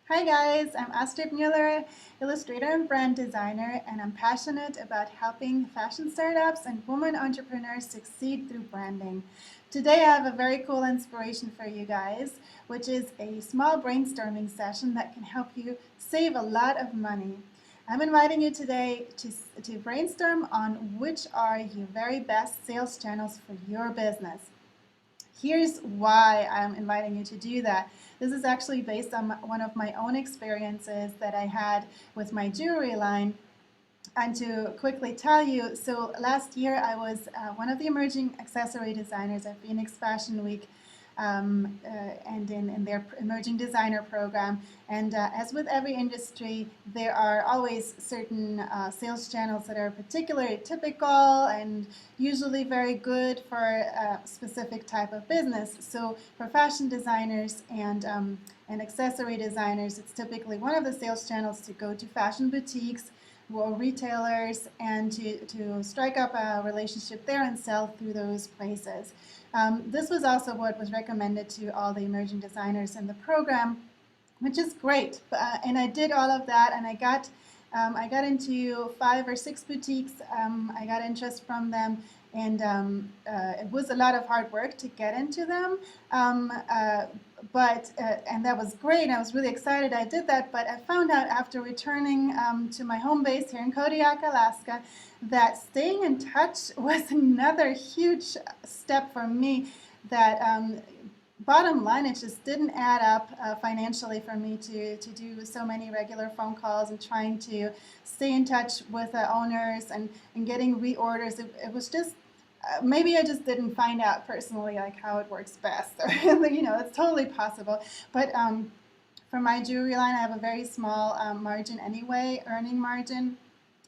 Hi guys, I'm Astrid Mueller, illustrator and brand designer, and I'm passionate about helping fashion startups and women entrepreneurs succeed through branding. Today I have a very cool inspiration for you guys, which is a small brainstorming session that can help you save a lot of money. I'm inviting you today to brainstorm on which are your very best sales channels for your business. Here's why I'm inviting you to do that. This is actually based on one of my own experiences that I had with my jewelry line. And to quickly tell you, so last year I was one of the emerging accessory designers at Phoenix Fashion Week and in their emerging designer program. And as with every industry, there are always certain sales channels that are particularly typical and usually very good for a specific type of business. So for fashion designers and accessory designers, it's typically one of the sales channels to go to fashion boutiques or retailers and to strike up a relationship there and sell through those places. This was also what was recommended to all the emerging designers in the program, which is great. And I did all of that, and I got into 5 or 6 boutiques. I got interest from them, and it was a lot of hard work to get into them. And that was great. I was really excited I did that, but I found out after returning to my home base here in Kodiak, Alaska, that staying in touch was another huge step for me that bottom line, it just didn't add up financially for me to do so many regular phone calls and trying to stay in touch with the owners and getting reorders. It was just maybe I just didn't find out personally like how it works best. Or, it's totally possible. But for my jewelry line, I have a very small margin anyway, earning margin.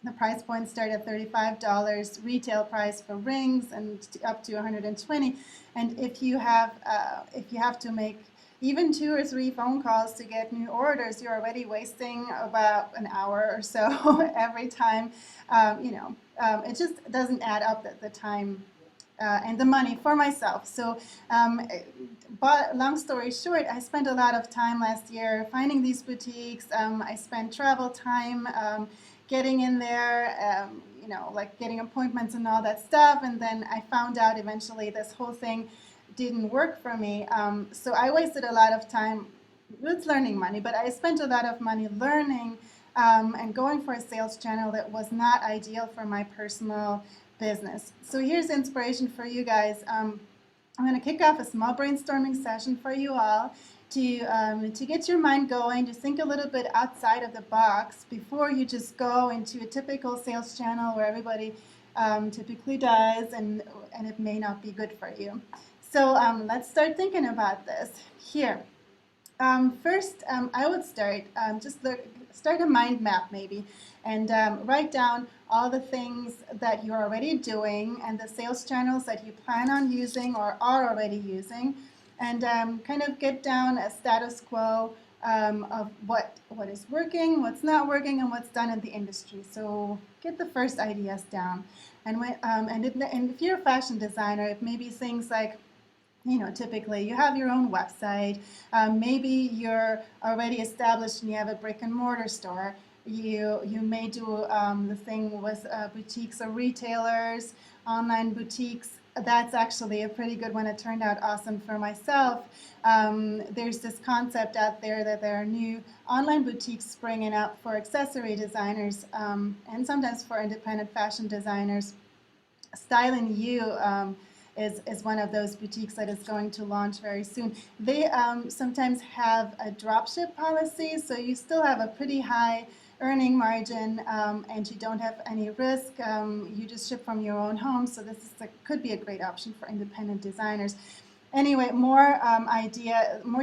The price points start at $35 retail price for rings and up to $120. And if you have to make even 2 or 3 phone calls to get new orders, you're already wasting about an hour or so every time. It just doesn't add up at the time and the money for myself. So, but long story short, I spent a lot of time last year finding these boutiques. I spent travel time getting in there, like getting appointments and all that stuff. And then I found out eventually this whole thing didn't work for me. So I wasted a lot of time with learning money, but I spent a lot of money learning and going for a sales channel that was not ideal for my personal business. So here's inspiration for you guys. I'm going to kick off a small brainstorming session for you all to get your mind going, to think a little bit outside of the box before you just go into a typical sales channel where everybody typically does, and it may not be good for you. So let's start thinking about this here. First, I would start start a mind map maybe, and write down all the things that you're already doing and the sales channels that you plan on using or are already using, and kind of get down a status quo of what is working, what's not working, and what's done in the industry. So get the first ideas down, and if you're a fashion designer, it may be things like, typically you have your own website. Maybe you're already established and you have a brick and mortar store. You may do the thing with boutiques or retailers, online boutiques. That's actually a pretty good one. It turned out awesome for myself. There's this concept out there that there are new online boutiques springing up for accessory designers and sometimes for independent fashion designers. Styling You is one of those boutiques that is going to launch very soon. They sometimes have a dropship policy, so you still have a pretty high earning margin and you don't have any risk. You just ship from your own home, so this could be a great option for independent designers. Anyway, more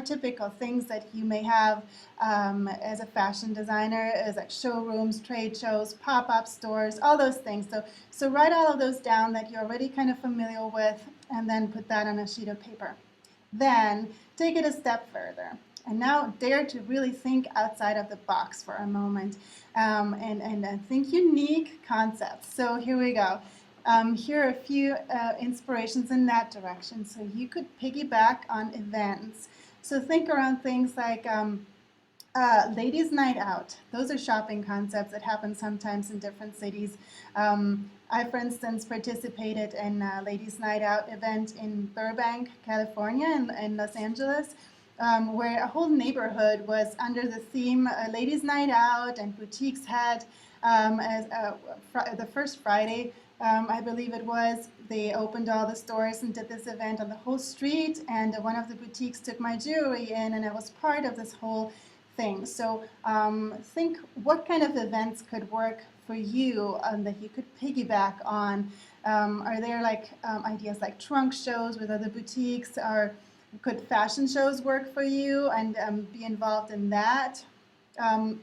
typical things that you may have as a fashion designer is like showrooms, trade shows, pop-up stores, all those things. So write all of those down that you're already kind of familiar with, and then put that on a sheet of paper. Then take it a step further. And now dare to really think outside of the box for a moment and think unique concepts. So here we go. Here are a few inspirations in that direction. So you could piggyback on events. So think around things like Ladies' night out. Those are shopping concepts that happen sometimes in different cities. I, for instance, participated in a ladies' night out event in Burbank, California, in Los Angeles, where a whole neighborhood was under the theme Ladies' Night Out, and boutiques had the first Friday, I believe it was, they opened all the stores and did this event on the whole street, and one of the boutiques took my jewelry in, and I was part of this whole thing. So think what kind of events could work for you that you could piggyback on. Are there like ideas like trunk shows with other boutiques, or could fashion shows work for you and be involved in that? Um,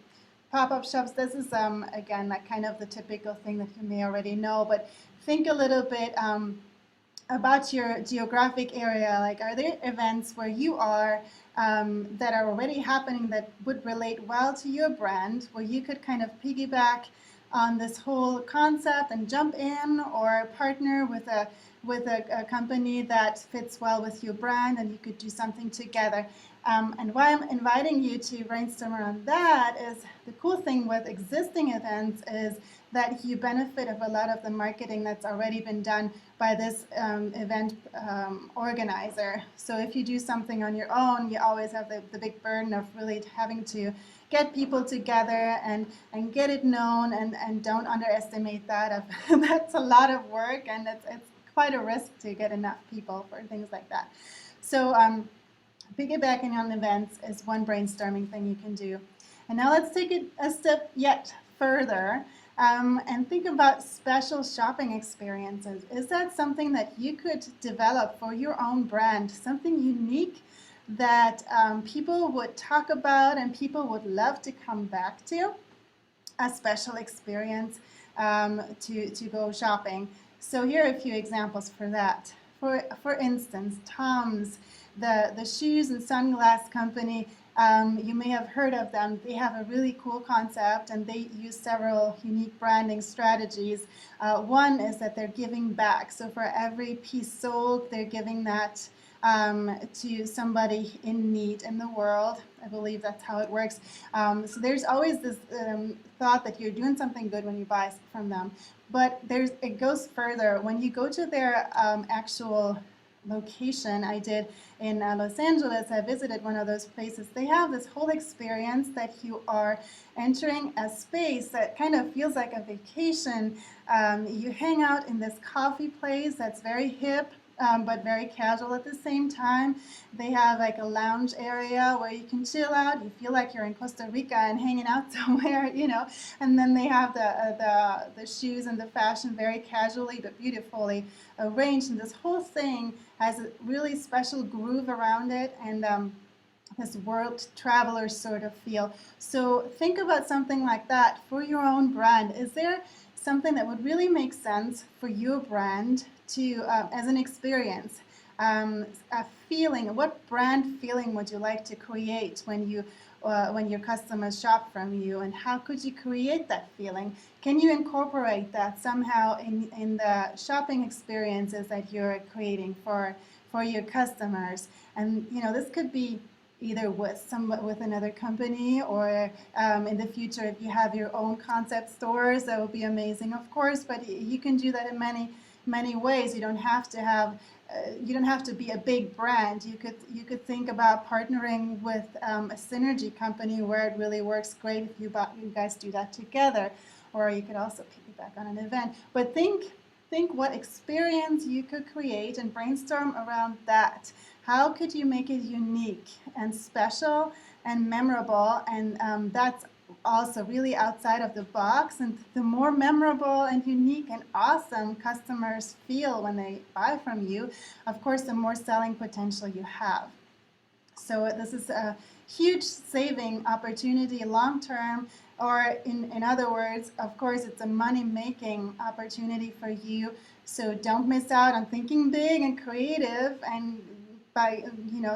Pop-up shops, this is again like kind of the typical thing that you may already know, but think a little bit about your geographic area. Like, are there events where you are that are already happening that would relate well to your brand, where you could kind of piggyback on this whole concept and jump in, or partner with a company that fits well with your brand, and you could do something together. And why I'm inviting you to brainstorm around that is the cool thing with existing events is that you benefit of a lot of the marketing that's already been done by this event organizer. So if you do something on your own, you always have the big burden of really having to get people together and get it known, and don't underestimate that. That's a lot of work, and it's quite a risk to get enough people for things like that. So piggybacking on events is one brainstorming thing you can do. And now let's take it a step yet further and think about special shopping experiences. Is that something that you could develop for your own brand, something unique that people would talk about and people would love to come back to? A special experience to go shopping. So here are a few examples for that. For instance, Tom's, the shoes and sunglass company, you may have heard of them. They have a really cool concept, and they use several unique branding strategies. One is that they're giving back. So for every piece sold, they're giving that to somebody in need in the world. I believe that's how it works. So there's always this thought that you're doing something good when you buy from them. But it goes further. When you go to their actual location, I did in Los Angeles, I visited one of those places. They have this whole experience that you are entering a space that kind of feels like a vacation. You hang out in this coffee place that's very hip, but very casual at the same time. They have like a lounge area where you can chill out. You feel like you're in Costa Rica and hanging out somewhere, And then they have the shoes and the fashion very casually but beautifully arranged. And this whole thing has a really special groove around it, and this world traveler sort of feel. So think about something like that for your own brand. Is there something that would really make sense for your brand to as an experience, a feeling? What brand feeling would you like to create when your customers shop from you, and how could you create that feeling? Can you incorporate that somehow in the shopping experiences that you're creating for your customers? And this could be either with another company, or in the future, if you have your own concept stores, that would be amazing, of course. But you can do that in many ways. You don't have to be a big brand. You could think about partnering with a synergy company where it really works great if you guys do that together, or you could also piggyback on an event. But think what experience you could create and brainstorm around that. How could you make it unique and special and memorable? And that's also really outside of the box. And the more memorable and unique and awesome customers feel when they buy from you, of course, the more selling potential you have. So this is a huge saving opportunity long term, or in other words, of course, it's a money-making opportunity for you. So don't miss out on thinking big and creative and by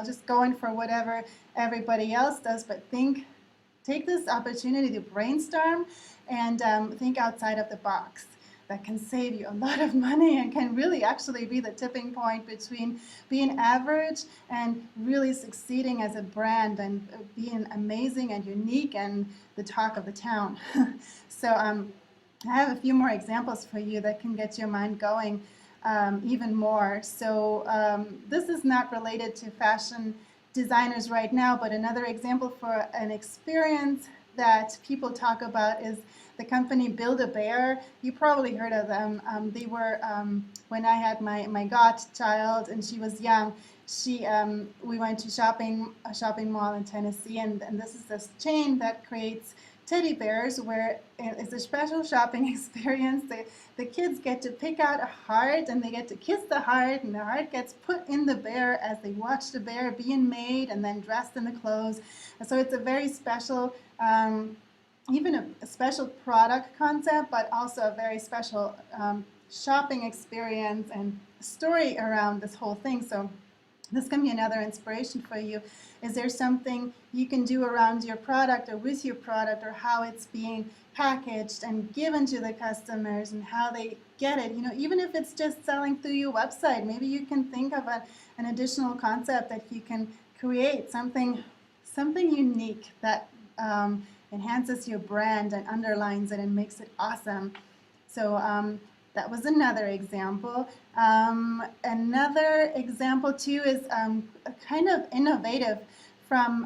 just going for whatever everybody else does, but take this opportunity to brainstorm and think outside of the box. that can save you a lot of money and can really actually be the tipping point between being average and really succeeding as a brand and being amazing and unique and the talk of the town. So I have a few more examples for you that can get your mind going even more. So this is not related to fashion designers right now, but another example for an experience that people talk about is the company Build-A-Bear. You probably heard of them. They were, when I had my godchild and she was young, we went to a shopping mall in Tennessee, and this is this chain that creates teddy bears where it's a special shopping experience. The kids get to pick out a heart and they get to kiss the heart, and the heart gets put in the bear as they watch the bear being made and then dressed in the clothes. So it's a very special, even a special product concept, but also a very special shopping experience and story around this whole thing. So this can be another inspiration for you. Is there something you can do around your product or with your product, or how it's being packaged and given to the customers and how they get it? Even if it's just selling through your website, maybe you can think of an additional concept that you can create, something unique that enhances your brand and underlines it and makes it awesome. So that was another example. Another example too is kind of innovative from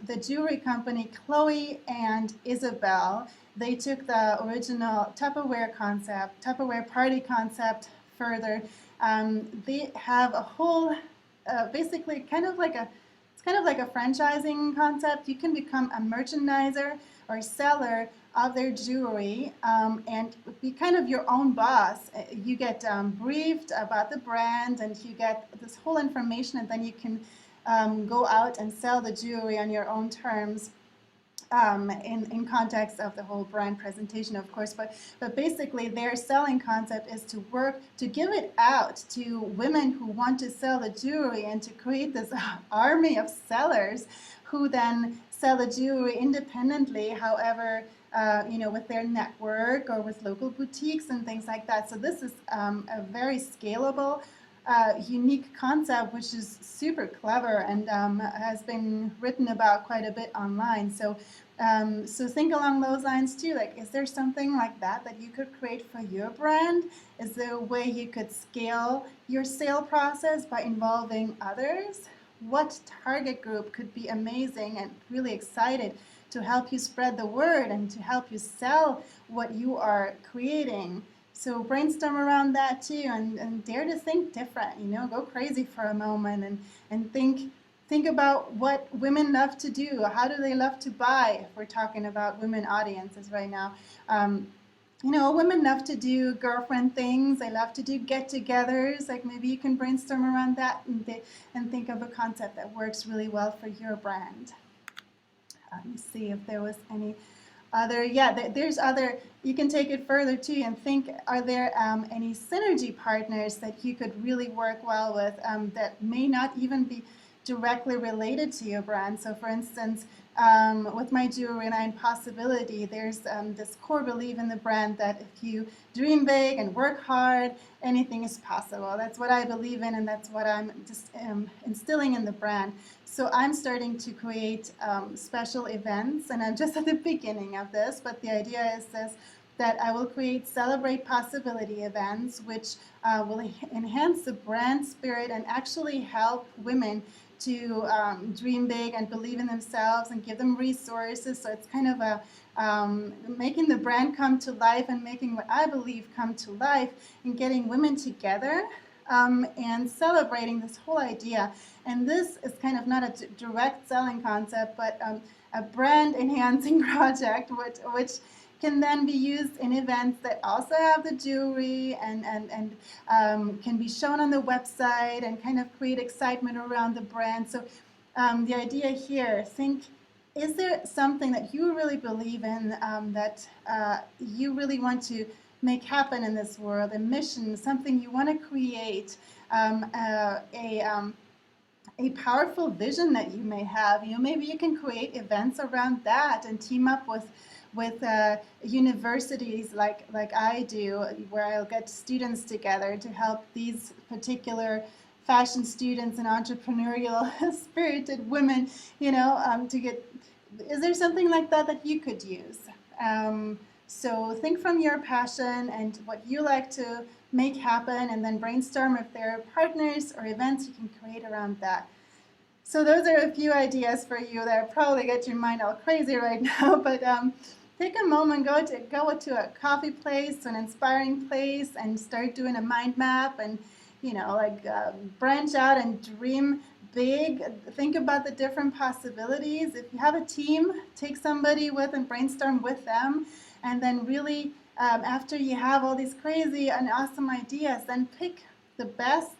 the jewelry company Chloe and Isabel. They took the original Tupperware concept, Tupperware party concept further. They have a whole, basically it's kind of like a franchising concept. You can become a merchandiser or seller of their jewelry and be kind of your own boss. You get briefed about the brand and you get this whole information, and then you can go out and sell the jewelry on your own terms in context of the whole brand presentation, of course. But basically their selling concept is to give it out to women who want to sell the jewelry and to create this army of sellers who then sell the jewelry independently, however, with their network or with local boutiques and things like that. So this is a very scalable, unique concept, which is super clever and has been written about quite a bit online. So think along those lines too. Like, is there something like that you could create for your brand? Is there a way you could scale your sale process by involving others? What target group could be amazing and really excited to help you spread the word and to help you sell what you are creating? So brainstorm around that too, and dare to think different. Go crazy for a moment and think about what women love to do. How do they love to buy? If we're talking about women audiences right now. Women love to do girlfriend things. They love to do get-togethers. Like, maybe you can brainstorm around that and think of a concept that works really well for your brand. Let me see if there was any other. Yeah, there's other. You can take it further too and think, are there any synergy partners that you could really work well with that may not even be directly related to your brand? So for instance, with my jewelry line Possibility, there's this core belief in the brand that if you dream big and work hard, anything is possible. That's what I believe in, and that's what I'm just instilling in the brand. So I'm starting to create special events, and I'm just at the beginning of this, but the idea is this, that I will create Celebrate Possibility events, which will enhance the brand spirit and actually help women to dream big and believe in themselves and give them resources. So it's kind of a making the brand come to life and making what I believe come to life and getting women together and celebrating this whole idea. And this is kind of not a direct selling concept, but a brand enhancing project, which can then be used in events that also have the jewelry and can be shown on the website and kind of create excitement around the brand. So the idea here, think, is there something that you really believe in that you really want to make happen in this world, a mission, something you want to create, a powerful vision that you may have. Maybe you can create events around that and team up with universities like I do, where I'll get students together to help these particular fashion students and entrepreneurial spirited women, to get. Is there something like that that you could use? So think from your passion and what you like to make happen, and then brainstorm if there are partners or events you can create around that. So those are a few ideas for you that probably get your mind all crazy right now, but take a moment, go to a coffee place, an inspiring place, and start doing a mind map, and branch out and dream big. Think about the different possibilities. If you have a team, take somebody with and brainstorm with them, and then really after you have all these crazy and awesome ideas, then pick the best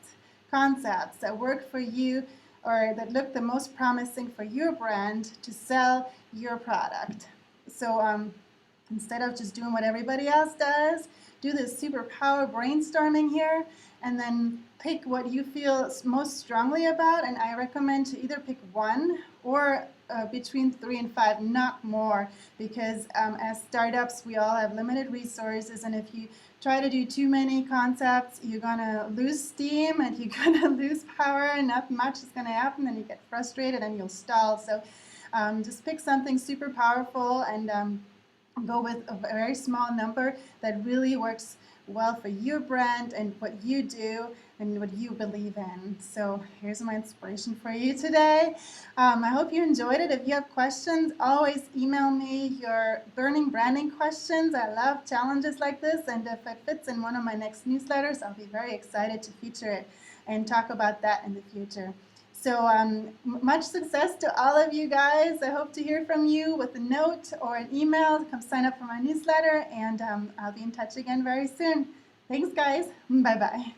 concepts that work for you or that look the most promising for your brand to sell your product. So instead of just doing what everybody else does, do this super power brainstorming here, and then pick what you feel most strongly about. And I recommend to either pick one or between 3 and 5, not more, because as startups, we all have limited resources, and if you try to do too many concepts, you're gonna lose steam and you're gonna lose power, and not much is gonna happen, and you get frustrated and you'll stall. So just pick something super powerful and go with a very small number that really works well for your brand and what you do and what you believe in. So here's my inspiration for you today. I hope you enjoyed it. If you have questions, always email me your burning branding questions. I love challenges like this, and if it fits in one of my next newsletters, I'll be very excited to feature it and talk about that in the future. So much success to all of you guys. I hope to hear from you with a note or an email. Come sign up for my newsletter, and I'll be in touch again very soon. Thanks, guys. Bye-bye.